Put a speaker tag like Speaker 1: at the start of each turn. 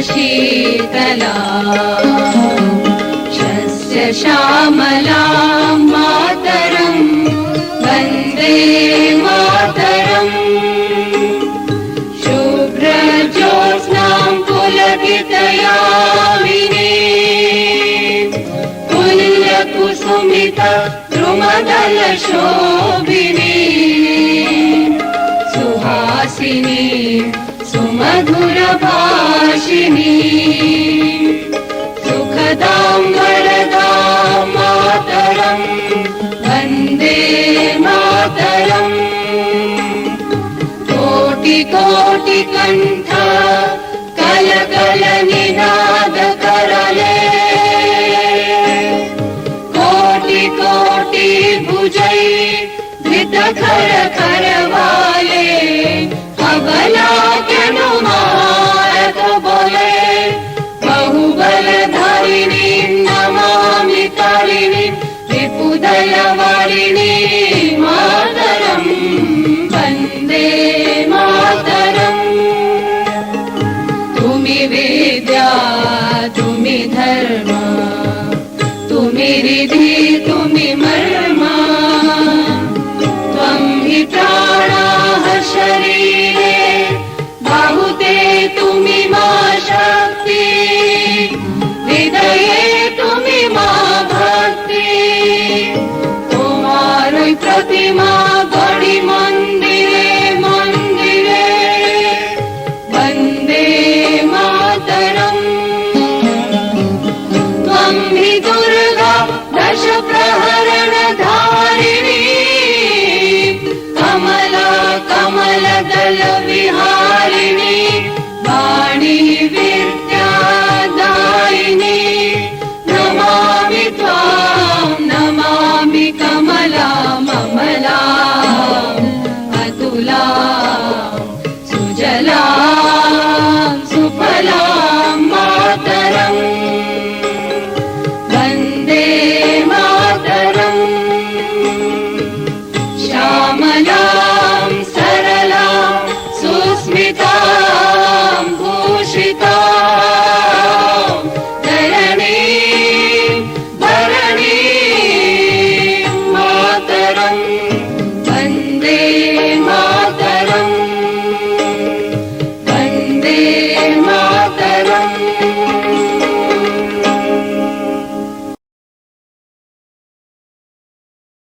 Speaker 1: शीतला शस्य श्यामला मातरं वन्दे मातरम् शुभ्रज्योत्स्नां पुलकितयामिनी पुण्यकुसुमिता द्रुमदलशोभिनी सुहासिनी सुमधुरभाषिणी सुखदां वरदां मातरं वन्दे मातरम् कोटिकोटिकण्ठ कलकलनिनादकरले कोटि भुजै धृतखरखरवाले अबला मारक बोले बहुबलधारिणी नमामि तारिणी रिपुदलवारिणी मातरं वन्दे मातरम् तुमि विद्या तुमि धर्म तुमि रिधि